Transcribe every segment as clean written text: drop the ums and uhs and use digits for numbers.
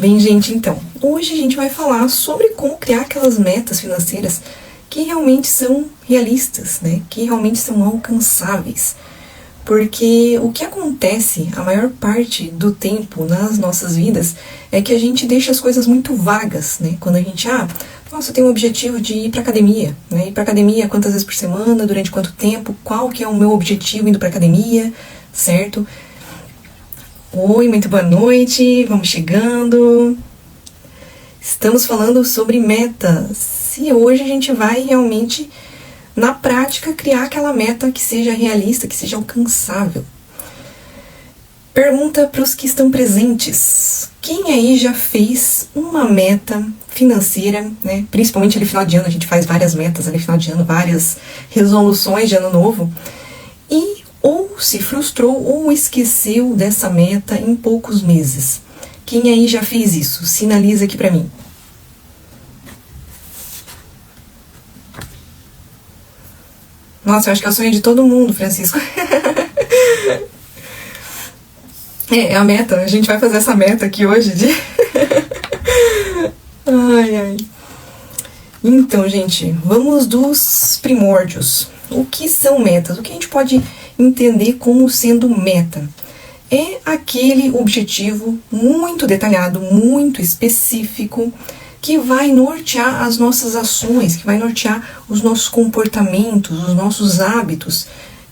Bem, gente, então, hoje a gente vai falar sobre como criar aquelas metas financeiras que realmente são realistas, né? Que realmente são alcançáveis. Porque o que acontece a maior parte do tempo nas nossas vidas é que a gente deixa as coisas muito vagas, né? Quando a gente, nossa, eu tenho um objetivo de ir pra academia, né? Ir pra academia quantas vezes por semana, durante quanto tempo, qual que é o meu objetivo indo pra academia, certo? Oi, muito boa noite, vamos chegando. Estamos falando sobre metas e hoje a gente vai realmente, na prática, criar aquela meta que seja realista, que seja alcançável. Pergunta para os que estão presentes. Quem aí já fez uma meta financeira, né? Principalmente ali no final de ano, a gente faz várias metas ali no final de ano, várias resoluções de ano novo. E ou se frustrou ou esqueceu dessa meta em poucos meses. Quem aí já fez isso? Sinaliza aqui pra mim. Nossa, eu acho que é o sonho de todo mundo, Francisco. É a meta. A gente vai fazer essa meta aqui hoje de... Ai. Então, gente, vamos dos primórdios. O que são metas? O que a gente pode entender como sendo meta? É aquele objetivo muito detalhado, muito específico, que vai nortear as nossas ações, que vai nortear os nossos comportamentos, os nossos hábitos,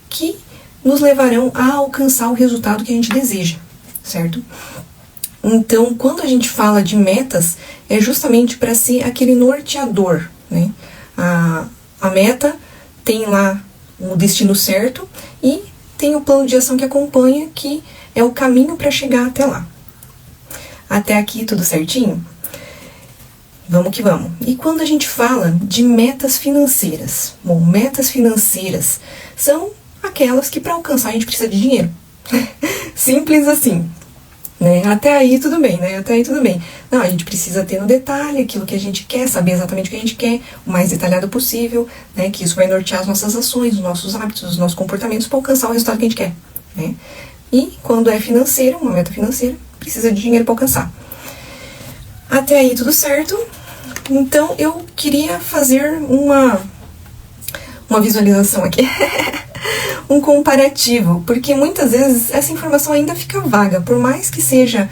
que nos levarão a alcançar o resultado que a gente deseja, certo? Então, quando a gente fala de metas, é justamente para ser aquele norteador, né? A meta tem lá o destino certo e tem o plano de ação que acompanha, que é o caminho para chegar até lá. Até aqui tudo certinho? Vamos que vamos. E quando a gente fala de metas financeiras? Bom, metas financeiras são aquelas que para alcançar a gente precisa de dinheiro. Simples assim. Né? Até aí tudo bem, né? Até aí tudo bem. Não, a gente precisa ter no detalhe aquilo que a gente quer, saber exatamente o que a gente quer, o mais detalhado possível, né? Que isso vai nortear as nossas ações, os nossos hábitos, os nossos comportamentos para alcançar o resultado que a gente quer, né? E quando é financeira, uma meta financeira, precisa de dinheiro para alcançar. Até aí tudo certo. Então eu queria fazer uma visualização aqui. Um comparativo, porque muitas vezes essa informação ainda fica vaga, por mais que seja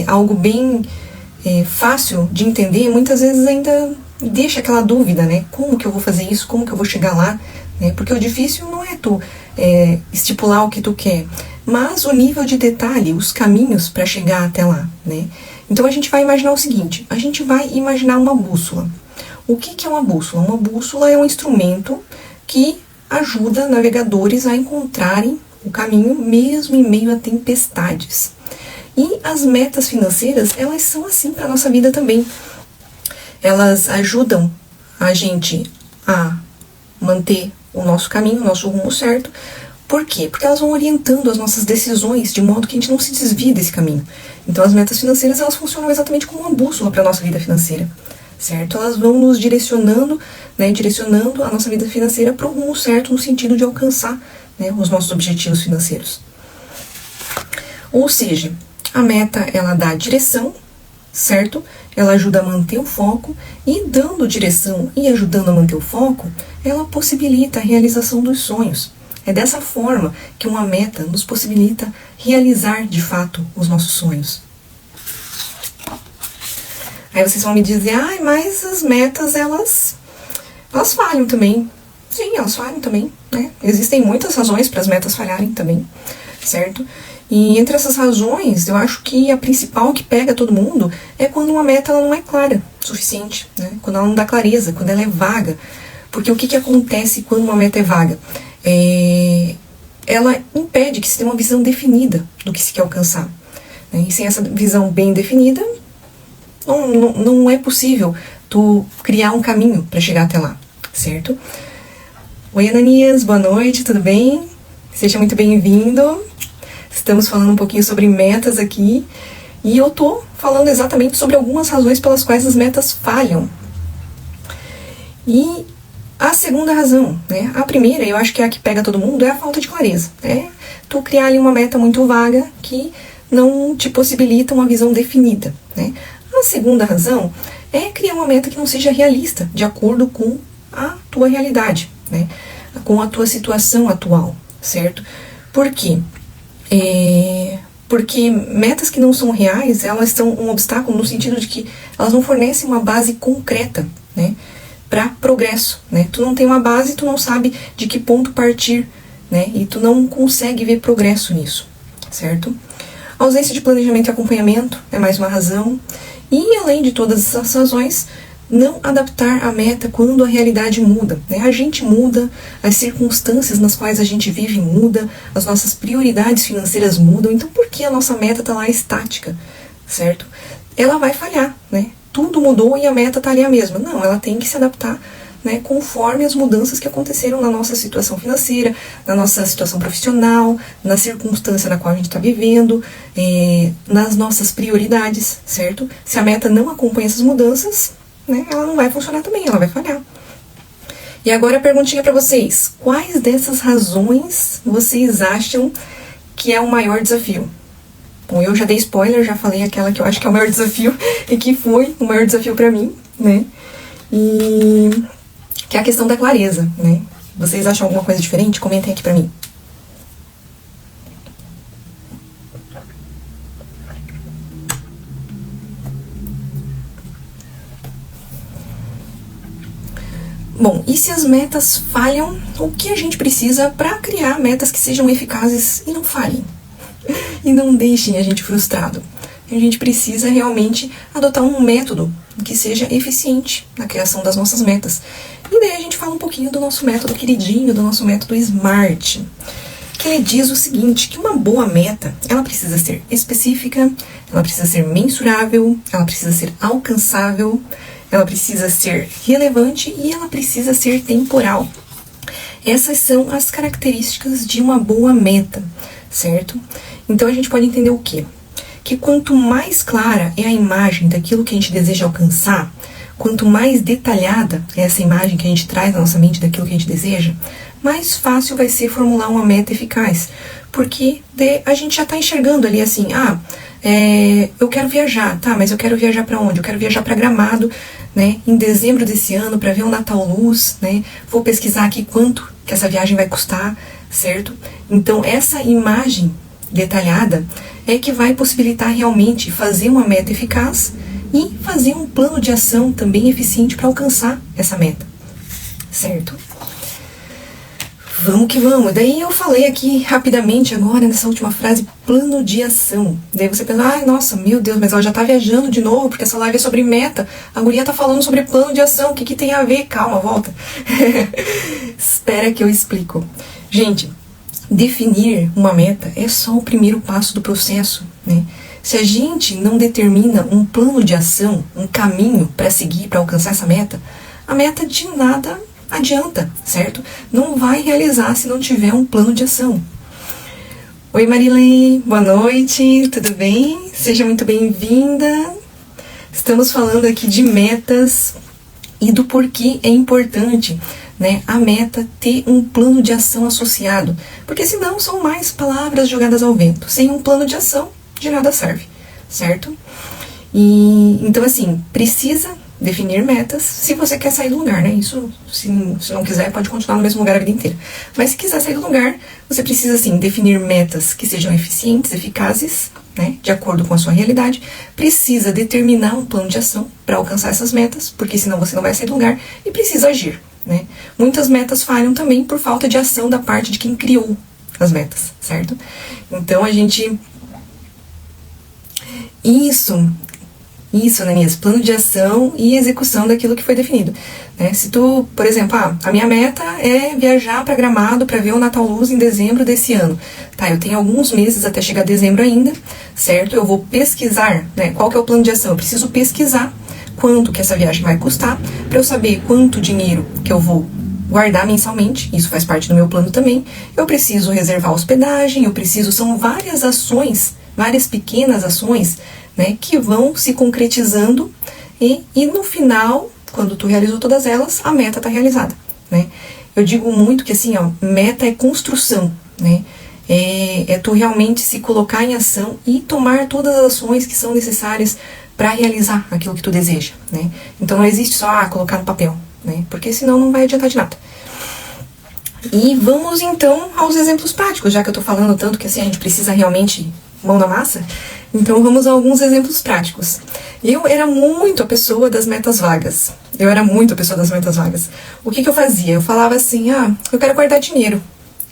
algo bem fácil de entender, muitas vezes ainda deixa aquela dúvida, né? Como que eu vou fazer isso? Como que eu vou chegar lá? Né? Porque o difícil não é tu estipular o que tu quer, mas o nível de detalhe, os caminhos para chegar até lá, né? Então a gente vai imaginar o seguinte, a gente vai imaginar uma bússola. O que é uma bússola? Uma bússola é um instrumento que ajuda navegadores a encontrarem o caminho mesmo em meio a tempestades. E as metas financeiras, elas são assim para a nossa vida também. Elas ajudam a gente a manter o nosso caminho, o nosso rumo certo. Por quê? Porque elas vão orientando as nossas decisões de modo que a gente não se desvie desse caminho. Então as metas financeiras, elas funcionam exatamente como uma bússola para a nossa vida financeira. Certo? Elas vão nos direcionando, né, direcionando a nossa vida financeira para o rumo certo, no sentido de alcançar, né, os nossos objetivos financeiros. Ou seja, a meta, ela dá direção, certo? Ela ajuda a manter o foco e, dando direção e ajudando a manter o foco, ela possibilita a realização dos sonhos. É dessa forma que uma meta nos possibilita realizar, de fato, os nossos sonhos. Aí vocês vão me dizer, mas as metas, elas falham também. Sim, elas falham também, né? Existem muitas razões para as metas falharem também, certo? E entre essas razões, eu acho que a principal que pega todo mundo é quando uma meta ela não é clara o suficiente, né? Quando ela não dá clareza, quando ela é vaga. Porque o que acontece quando uma meta é vaga? Ela impede que se tenha uma visão definida do que se quer alcançar. Né? E sem essa visão bem definida, não é possível tu criar um caminho para chegar até lá, certo? Oi, Ananias, boa noite, tudo bem? Seja muito bem-vindo. Estamos falando um pouquinho sobre metas aqui e eu tô falando exatamente sobre algumas razões pelas quais as metas falham. E a segunda razão, né? A primeira, eu acho que é a que pega todo mundo, é a falta de clareza. É tu criar ali uma meta muito vaga que não te possibilita uma visão definida, né? A segunda razão é criar uma meta que não seja realista, de acordo com a tua realidade, né? Com a tua situação atual, certo? Por quê? Porque metas que não são reais, elas são um obstáculo no sentido de que elas não fornecem uma base concreta, né, para progresso, né? Tu não tem uma base, tu não sabe de que ponto partir, né? E tu não consegue ver progresso nisso, certo? A ausência de planejamento e acompanhamento é mais uma razão. E além de todas essas razões, não adaptar a meta quando a realidade muda, né? A gente muda, as circunstâncias nas quais a gente vive muda, as nossas prioridades financeiras mudam, então por que a nossa meta está lá estática, certo? Ela vai falhar, né? Tudo mudou e a meta está ali a mesma. Não, ela tem que se adaptar, né, conforme as mudanças que aconteceram na nossa situação financeira, na nossa situação profissional, na circunstância na qual a gente está vivendo, nas nossas prioridades, certo? Se a meta não acompanha essas mudanças, né, ela não vai funcionar também, ela vai falhar. E agora a perguntinha para vocês: quais dessas razões vocês acham que é o maior desafio? Bom, eu já dei spoiler, já falei aquela que eu acho que é o maior desafio e que foi o maior desafio para mim, né? E que é a questão da clareza, né? Vocês acham alguma coisa diferente? Comentem aqui para mim. Bom, e se as metas falham, o que a gente precisa para criar metas que sejam eficazes e não falhem? E não deixem a gente frustrado. A gente precisa realmente adotar um método que seja eficiente na criação das nossas metas. E daí a gente fala um pouquinho do nosso método queridinho, do nosso método SMART, que ele diz o seguinte, que uma boa meta, ela precisa ser específica, ela precisa ser mensurável, ela precisa ser alcançável, ela precisa ser relevante e ela precisa ser temporal. Essas são as características de uma boa meta, certo? Então a gente pode entender o quê? Que quanto mais clara é a imagem daquilo que a gente deseja alcançar, quanto mais detalhada é essa imagem que a gente traz na nossa mente daquilo que a gente deseja, mais fácil vai ser formular uma meta eficaz. Porque a gente já está enxergando ali assim, eu quero viajar, tá, mas eu quero viajar para onde? Eu quero viajar para Gramado, né, em dezembro desse ano, para ver o Natal Luz, né, vou pesquisar aqui quanto que essa viagem vai custar, certo? Então essa imagem detalhada é que vai possibilitar realmente fazer uma meta eficaz e fazer um plano de ação também eficiente para alcançar essa meta, certo? Vamos que vamos. Daí eu falei aqui rapidamente agora, nessa última frase, plano de ação. Daí você pensa, nossa, meu Deus, mas ela já tá viajando de novo, porque essa live é sobre meta. A guria tá falando sobre plano de ação, o que tem a ver? Calma, volta. Espera que eu explico. Gente, definir uma meta é só o primeiro passo do processo, né? Se a gente não determina um plano de ação, um caminho para seguir, para alcançar essa meta, a meta de nada adianta, certo? Não vai realizar se não tiver um plano de ação. Oi Marilene, boa noite, tudo bem? Seja muito bem-vinda. Estamos falando aqui de metas e do porquê é importante, né, a meta ter um plano de ação associado, porque senão são mais palavras jogadas ao vento. Sem um plano de ação, de nada serve, certo? E então assim, precisa definir metas se você quer sair do lugar, né? Isso, se não quiser, pode continuar no mesmo lugar a vida inteira. Mas se quiser sair do lugar, você precisa, assim, definir metas que sejam eficientes, eficazes, né? De acordo com a sua realidade. Precisa determinar um plano de ação para alcançar essas metas, porque senão você não vai sair do lugar. E precisa agir, né? Muitas metas falham também por falta de ação da parte de quem criou as metas, certo? Então, a gente... Isso, Ananias, plano de ação e execução daquilo que foi definido, né? Se tu, por exemplo, a minha meta é viajar para Gramado para ver o Natal Luz em dezembro desse ano. Tá, eu tenho alguns meses até chegar a dezembro ainda, certo? Eu vou pesquisar, né? Qual que é o plano de ação? Eu preciso pesquisar quanto que essa viagem vai custar para eu saber quanto dinheiro que eu vou guardar mensalmente, isso faz parte do meu plano também. Eu preciso reservar hospedagem, são várias ações, várias pequenas ações, né, que vão se concretizando e no final, quando tu realizou todas elas, a meta está realizada, né? Eu digo muito que assim, meta é construção, né? É tu realmente se colocar em ação e tomar todas as ações que são necessárias para realizar aquilo que tu deseja, né? Então não existe só colocar no papel, né? Porque senão não vai adiantar de nada. E vamos então aos exemplos práticos, já que eu tô falando tanto que assim a gente precisa realmente mão na massa. Então vamos a alguns exemplos práticos. Eu era muito a pessoa das metas vagas. O que eu fazia? Eu falava assim, eu quero guardar dinheiro,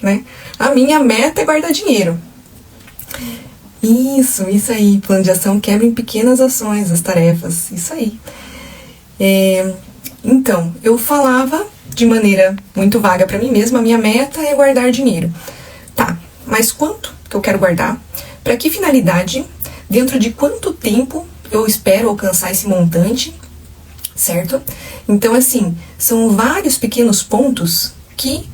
né? A minha meta é guardar dinheiro. Isso aí. Plano de ação quebra em pequenas ações as tarefas. Isso aí. Então, eu falava de maneira muito vaga para mim mesma, a minha meta é guardar dinheiro. Tá, mas quanto que eu quero guardar? Para que finalidade? Dentro de quanto tempo eu espero alcançar esse montante? Certo? Então, assim, são vários pequenos pontos que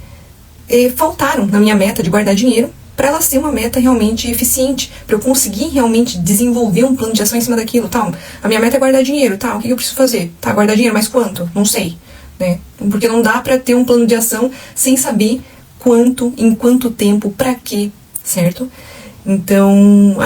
faltaram na minha meta de guardar dinheiro para ela ser uma meta realmente eficiente, para eu conseguir realmente desenvolver um plano de ação em cima daquilo, tal. A minha meta é guardar dinheiro, tá? O que eu preciso fazer? Tá, guardar dinheiro, mas quanto? Não sei, né? Porque não dá para ter um plano de ação sem saber quanto, em quanto tempo, para quê, certo? Então,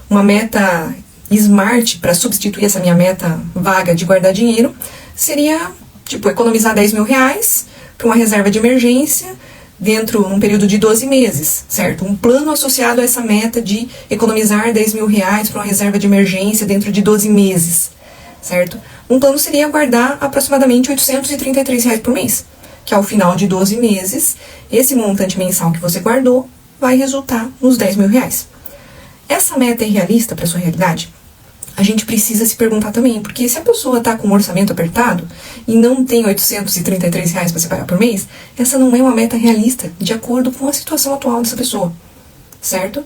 uma meta smart para substituir essa minha meta vaga de guardar dinheiro seria, tipo, economizar 10 mil reais para uma reserva de emergência dentro de um período de 12 meses, certo? Um plano associado a essa meta de economizar 10 mil reais para uma reserva de emergência dentro de 12 meses, certo? Um plano seria guardar aproximadamente 833 reais por mês, que ao final de 12 meses, esse montante mensal que você guardou vai resultar nos 10 mil reais. Essa meta é realista para sua realidade? A gente precisa se perguntar também, porque se a pessoa está com um orçamento apertado e não tem 833 reais para separar por mês, essa não é uma meta realista de acordo com a situação atual dessa pessoa, certo?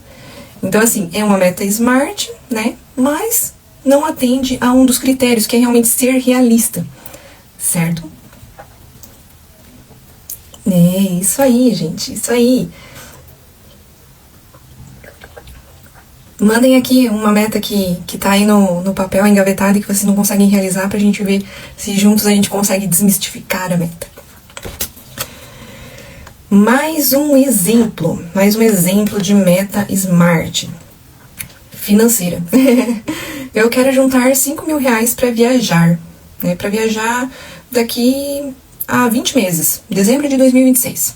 Então, assim, é uma meta smart, né? Mas não atende a um dos critérios, que é realmente ser realista, certo? É isso aí, gente, isso aí. Mandem aqui uma meta que tá aí no papel engavetado e que vocês não conseguem realizar pra gente ver se juntos a gente consegue desmistificar a meta. Mais um exemplo de meta smart financeira. Eu quero juntar 5 mil reais pra viajar, né? Pra viajar daqui a 20 meses, dezembro de 2026.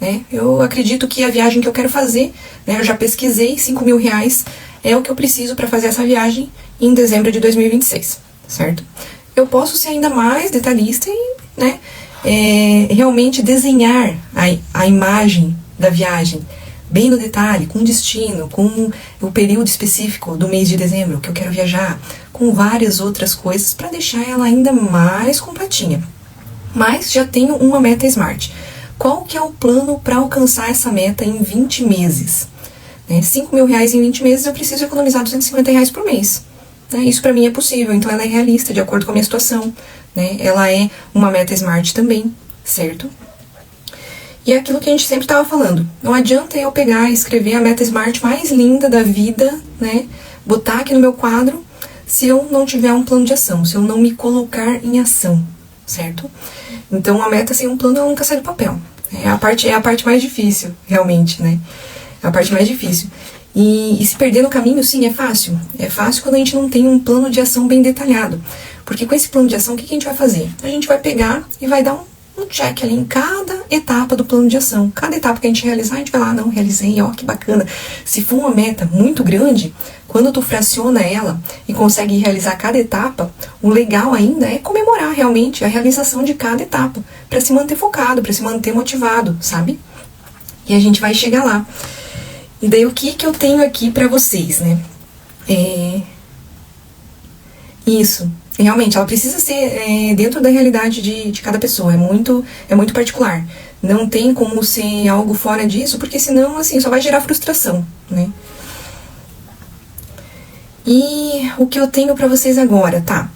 Né? Eu acredito que a viagem que eu quero fazer, né, eu já pesquisei, 5 mil reais é o que eu preciso para fazer essa viagem em dezembro de 2026, certo? Eu posso ser ainda mais detalhista e, né, realmente desenhar a imagem da viagem bem no detalhe, com destino, com o período específico do mês de dezembro que eu quero viajar, com várias outras coisas para deixar ela ainda mais completinha. Mas já tenho uma meta smart. Qual que é o plano para alcançar essa meta em 20 meses? 5 mil reais em 20 meses eu preciso economizar 250 reais por mês. Isso para mim é possível, então ela é realista, de acordo com a minha situação. Ela é uma meta smart também, certo? E é aquilo que a gente sempre estava falando. Não adianta eu pegar e escrever a meta smart mais linda da vida, né? Botar aqui no meu quadro, se eu não tiver um plano de ação, se eu não me colocar em ação, certo? Então a meta sem um plano ela nunca sai do papel. É a parte mais difícil, realmente, né? É a parte mais difícil. E se perder no caminho, sim, é fácil. É fácil quando a gente não tem um plano de ação bem detalhado. Porque com esse plano de ação, o que a gente vai fazer? A gente vai pegar e vai dar um check ali em cada etapa do plano de ação. Cada etapa que a gente realizar, a gente vai lá, não, realizei, ó, que bacana. Se for uma meta muito grande, quando tu fraciona ela e consegue realizar cada etapa, o legal ainda é comemorar realmente a realização de cada etapa, para se manter focado, para se manter motivado, sabe? E a gente vai chegar lá. E daí o que eu tenho aqui pra vocês, né? Isso. Realmente, ela precisa ser dentro da realidade de cada pessoa. É muito particular. Não tem como ser algo fora disso, porque senão, assim, só vai gerar frustração, né? E o que eu tenho pra vocês agora, tá?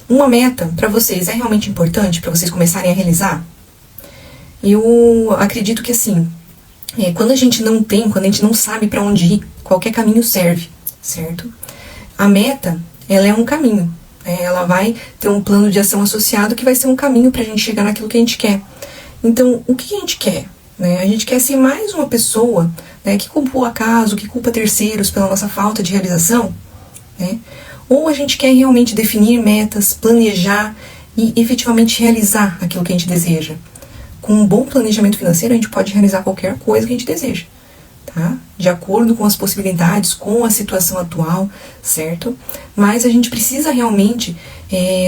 Uma meta pra vocês é realmente importante pra vocês começarem a realizar? Eu acredito que, assim, quando a gente não sabe pra onde ir, qualquer caminho serve, certo? A meta, ela é um caminho, né? Ela vai ter um plano de ação associado que vai ser um caminho pra gente chegar naquilo que a gente quer. Então, o que a gente quer? né? A gente quer ser mais uma pessoa, né, que culpa o acaso, que culpa terceiros pela nossa falta de realização, né? Ou a gente quer realmente definir metas, planejar e efetivamente realizar aquilo que a gente deseja. Com um bom planejamento financeiro, a gente pode realizar qualquer coisa que a gente deseja, tá? De acordo com as possibilidades, com a situação atual, certo? Mas a gente precisa realmente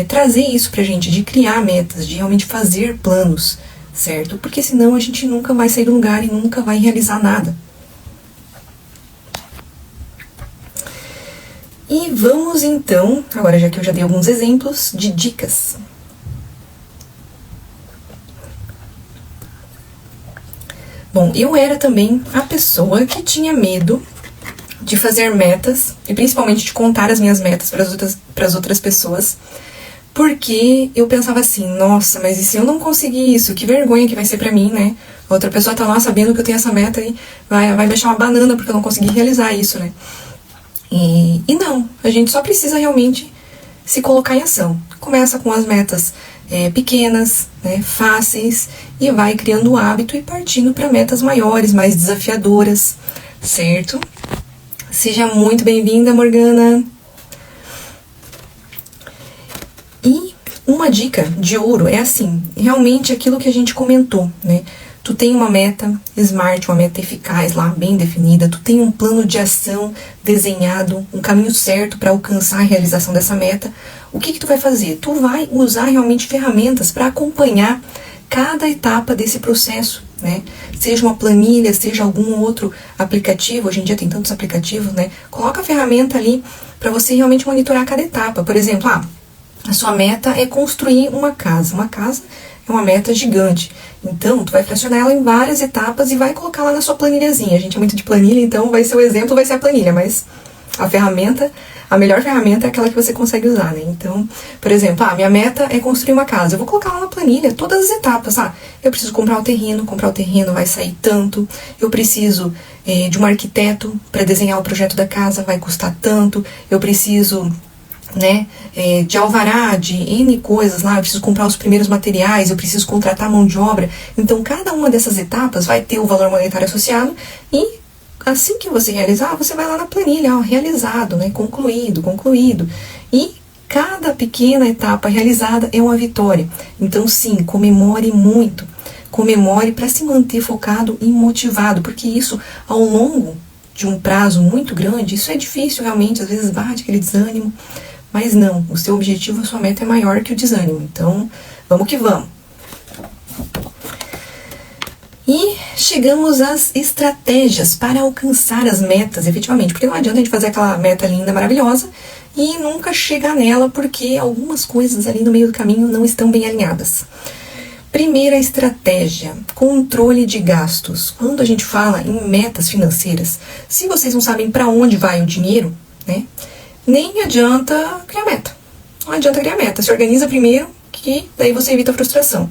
trazer isso pra gente, de criar metas, de realmente fazer planos, certo? Porque senão a gente nunca vai sair do lugar e nunca vai realizar nada. E vamos então, agora já que eu já dei alguns exemplos, de dicas. Bom, eu era também a pessoa que tinha medo de fazer metas, e principalmente de contar as minhas metas para as outras pessoas, porque eu pensava assim, nossa, mas e se eu não conseguir isso? Que vergonha que vai ser pra mim, né? A outra pessoa tá lá sabendo que eu tenho essa meta e vai me deixar uma banana porque eu não consegui realizar isso, né? E não, a gente só precisa realmente se colocar em ação. Começa com as metas pequenas, né, fáceis, e vai criando o hábito e partindo para metas maiores, mais desafiadoras, certo? Seja muito bem-vinda, Morgana! E uma dica de ouro é assim, realmente aquilo que a gente comentou, né? Tu tem uma meta smart, uma meta eficaz lá, bem definida, tu tem um plano de ação desenhado, um caminho certo para alcançar a realização dessa meta. O que tu vai fazer? Tu vai usar realmente ferramentas para acompanhar cada etapa desse processo, né? Seja uma planilha, seja algum outro aplicativo, hoje em dia tem tantos aplicativos, né? Coloca a ferramenta ali para você realmente monitorar cada etapa. Por exemplo, a sua meta é construir uma casa. Uma casa é uma meta gigante. Então, tu vai fracionar ela em várias etapas e vai colocar lá na sua planilhazinha. A gente é muito de planilha, então vai ser o exemplo, vai ser a planilha, mas a melhor ferramenta é aquela que você consegue usar, né? Então, por exemplo, minha meta é construir uma casa. Eu vou colocar lá na planilha todas as etapas. Eu preciso comprar o terreno vai sair tanto. Eu preciso de um arquiteto para desenhar o projeto da casa, vai custar tanto. Eu preciso, né, de alvará, de N coisas lá, eu preciso comprar os primeiros materiais, eu preciso contratar mão de obra. Então, cada uma dessas etapas vai ter o valor monetário associado e assim que você realizar, você vai lá na planilha, realizado, né, concluído. E cada pequena etapa realizada é uma vitória. Então, sim, comemore muito. Comemore para se manter focado e motivado, porque isso, ao longo de um prazo muito grande, isso é difícil realmente, às vezes bate aquele desânimo. Mas não, o seu objetivo, a sua meta é maior que o desânimo. Então, vamos que vamos. E chegamos às estratégias para alcançar as metas, efetivamente. Porque não adianta a gente fazer aquela meta linda, maravilhosa, e nunca chegar nela, porque algumas coisas ali no meio do caminho não estão bem alinhadas. Primeira estratégia, controle de gastos. Quando a gente fala em metas financeiras, se vocês não sabem para onde vai o dinheiro, né? Nem adianta criar meta. Não adianta criar meta. Se organiza primeiro, que daí você evita a frustração.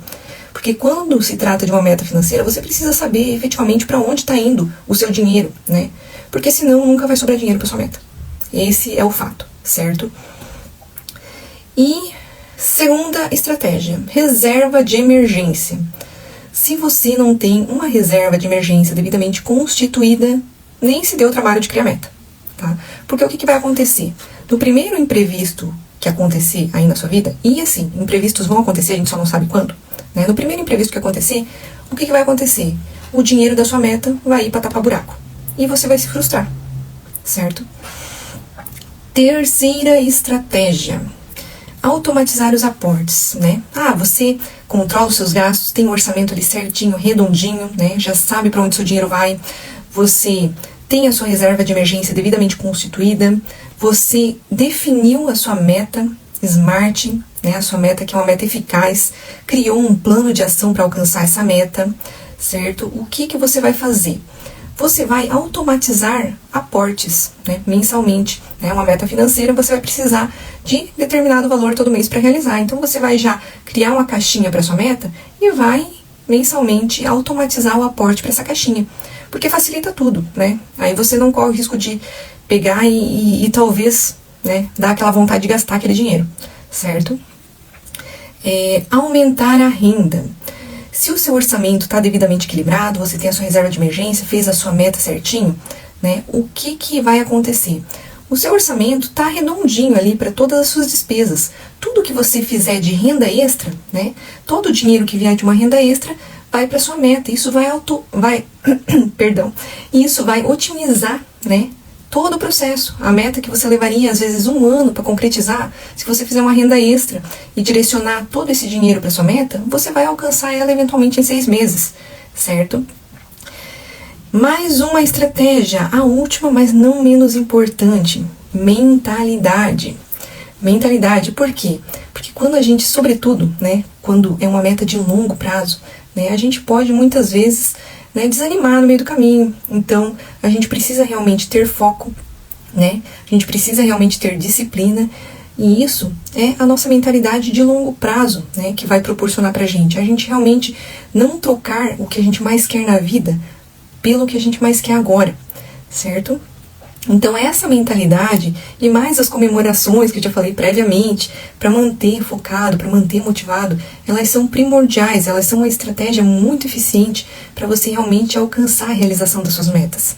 Porque quando se trata de uma meta financeira, você precisa saber efetivamente para onde está indo o seu dinheiro, né? Porque senão nunca vai sobrar dinheiro para sua meta. Esse é o fato, certo? E segunda estratégia, reserva de emergência. Se você não tem uma reserva de emergência devidamente constituída, nem se deu o trabalho de criar meta. Tá? Porque o que vai acontecer? No primeiro imprevisto que acontecer aí na sua vida, e assim, imprevistos vão acontecer, a gente só não sabe quando, né? No primeiro imprevisto que acontecer, o que vai acontecer? O dinheiro da sua meta vai ir para tapar buraco. E você vai se frustrar, certo? Terceira estratégia, automatizar os aportes, né? Você controla os seus gastos, tem um orçamento ali certinho, redondinho, né? Já sabe para onde seu dinheiro vai, você tem a sua reserva de emergência devidamente constituída, você definiu a sua meta SMART, né, a sua meta que é uma meta eficaz, criou um plano de ação para alcançar essa meta, certo? O que você vai fazer? Você vai automatizar aportes, né, mensalmente, né? Uma meta financeira você vai precisar de determinado valor todo mês para realizar, então você vai já criar uma caixinha para sua meta e vai mensalmente automatizar o aporte para essa caixinha. Porque facilita tudo, né? Aí você não corre o risco de pegar e talvez, né, dar aquela vontade de gastar aquele dinheiro, certo? Aumentar a renda. se o seu orçamento está devidamente equilibrado, você tem a sua reserva de emergência, fez a sua meta certinho, né? O que vai acontecer? O seu orçamento está redondinho ali para todas as suas despesas. Tudo que você fizer de renda extra, né? Todo o dinheiro que vier de uma renda extra vai para sua meta. Isso isso vai otimizar, né? Todo o processo. A meta que você levaria às vezes 1 ano para concretizar, se você fizer uma renda extra e direcionar todo esse dinheiro para sua meta, você vai alcançar ela eventualmente em 6 meses, certo? Mais uma estratégia, a última, mas não menos importante, mentalidade. Mentalidade, por quê? Porque quando a gente, sobretudo, né, quando é uma meta de longo prazo, né, a gente pode muitas vezes, né, desanimar no meio do caminho. Então, a gente precisa realmente ter foco, né? A gente precisa realmente ter disciplina. E isso é a nossa mentalidade de longo prazo, né, que vai proporcionar pra gente. A gente realmente não trocar o que a gente mais quer na vida pelo que a gente mais quer agora, certo? Então essa mentalidade e mais as comemorações que eu já falei previamente, para manter focado, para manter motivado, elas são primordiais, elas são uma estratégia muito eficiente para você realmente alcançar a realização das suas metas.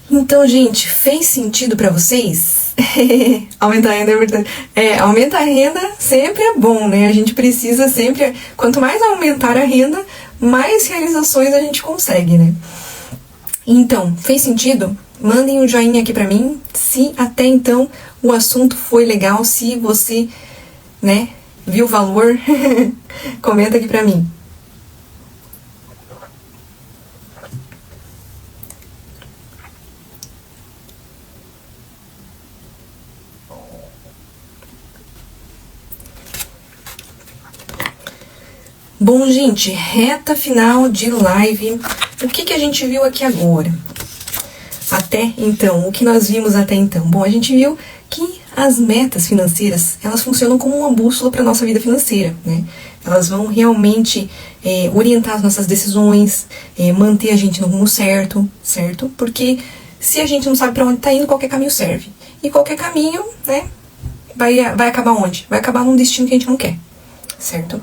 Então, gente, fez sentido para vocês? Aumentar a renda é verdade. Aumentar a renda sempre é bom, né? A gente precisa sempre, quanto mais aumentar a renda, mais realizações a gente consegue, né? Então, fez sentido? Mandem um joinha aqui pra mim, se até então o assunto foi legal, se você, né, viu valor, comenta aqui pra mim. Bom, gente, reta final de live. O que a gente viu aqui agora? Até então, o que nós vimos até então? Bom, a gente viu que as metas financeiras, elas funcionam como uma bússola para a nossa vida financeira, né? Elas vão realmente orientar as nossas decisões, manter a gente no rumo certo, certo? Porque se a gente não sabe para onde está indo, qualquer caminho serve. E qualquer caminho, né, vai acabar onde? Vai acabar num destino que a gente não quer, certo?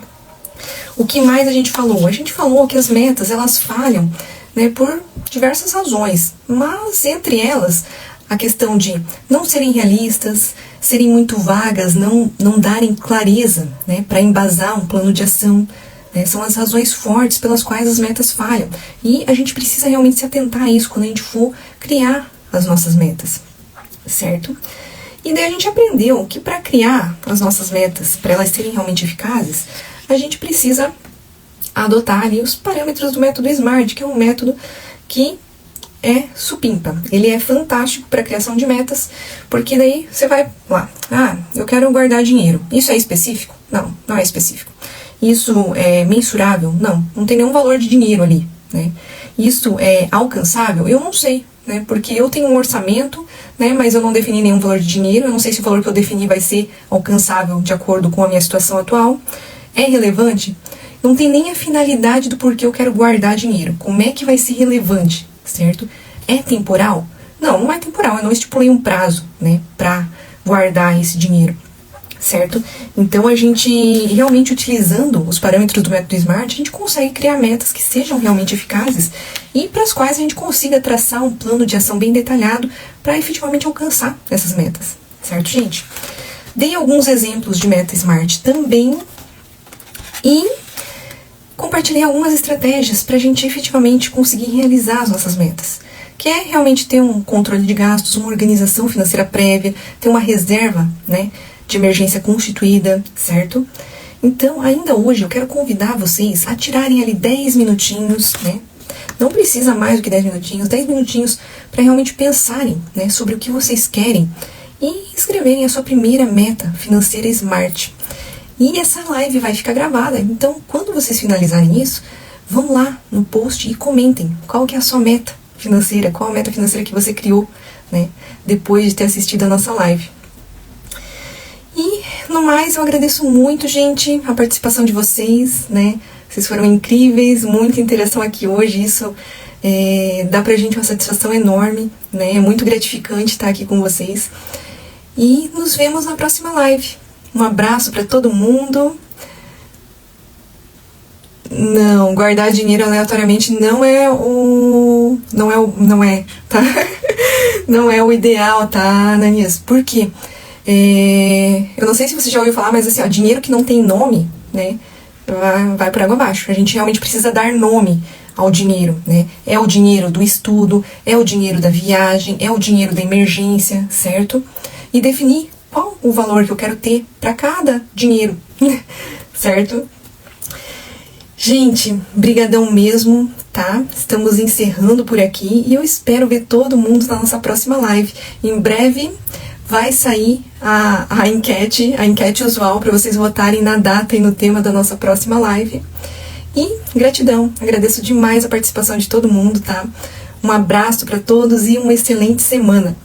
O que mais a gente falou? A gente falou que as metas, elas falham, né, por diversas razões, mas entre elas, a questão de não serem realistas, serem muito vagas, não darem clareza, né, para embasar um plano de ação, né, são as razões fortes pelas quais as metas falham. E a gente precisa realmente se atentar a isso quando a gente for criar as nossas metas, certo? E daí a gente aprendeu que para criar as nossas metas, para elas serem realmente eficazes, a gente precisa adotar ali os parâmetros do método SMART, que é um método que é supimpa. Ele é fantástico para a criação de metas, porque daí você vai lá, eu quero guardar dinheiro. Isso é específico? Não, não é específico. Isso é mensurável? Não tem nenhum valor de dinheiro ali, né? Isso é alcançável? Eu não sei, né? Porque eu tenho um orçamento, né, mas eu não defini nenhum valor de dinheiro, eu não sei se o valor que eu defini vai ser alcançável de acordo com a minha situação atual. É relevante? Não tem nem a finalidade do porquê eu quero guardar dinheiro. Como é que vai ser relevante, certo? É temporal? Não é temporal. Eu não estipulei um prazo, né, para guardar esse dinheiro, certo? Então, a gente realmente utilizando os parâmetros do método SMART, a gente consegue criar metas que sejam realmente eficazes e para as quais a gente consiga traçar um plano de ação bem detalhado para efetivamente alcançar essas metas, certo, gente? Dei alguns exemplos de meta SMART também e compartilhei algumas estratégias para a gente efetivamente conseguir realizar as nossas metas, que é realmente ter um controle de gastos, uma organização financeira prévia, ter uma reserva, né, de emergência constituída, certo? Então, ainda hoje, eu quero convidar vocês a tirarem ali 10 minutinhos, né? Não precisa mais do que 10 minutinhos, 10 minutinhos para realmente pensarem, né, sobre o que vocês querem e escreverem a sua primeira meta financeira SMART. E essa live vai ficar gravada, então quando vocês finalizarem isso, vão lá no post e comentem qual que é a sua meta financeira, qual a meta financeira que você criou, né, depois de ter assistido a nossa live. E, no mais, eu agradeço muito, gente, a participação de vocês, né, vocês foram incríveis, muita interação aqui hoje, isso dá pra gente uma satisfação enorme, né, é muito gratificante estar aqui com vocês. E nos vemos na próxima live. Um abraço para todo mundo. Não, guardar dinheiro aleatoriamente tá? Não é o ideal, tá, Ananias? Por quê? Eu não sei se você já ouviu falar, mas assim, ó, dinheiro que não tem nome, né, vai por água abaixo. A gente realmente precisa dar nome ao dinheiro, né? É o dinheiro do estudo, é o dinheiro da viagem, é o dinheiro da emergência, certo? E definir qual o valor que eu quero ter para cada dinheiro, certo? Gente, brigadão mesmo, tá? Estamos encerrando por aqui e eu espero ver todo mundo na nossa próxima live. Em breve vai sair a enquete usual para vocês votarem na data e no tema da nossa próxima live. E gratidão, agradeço demais a participação de todo mundo, tá? Um abraço para todos e uma excelente semana.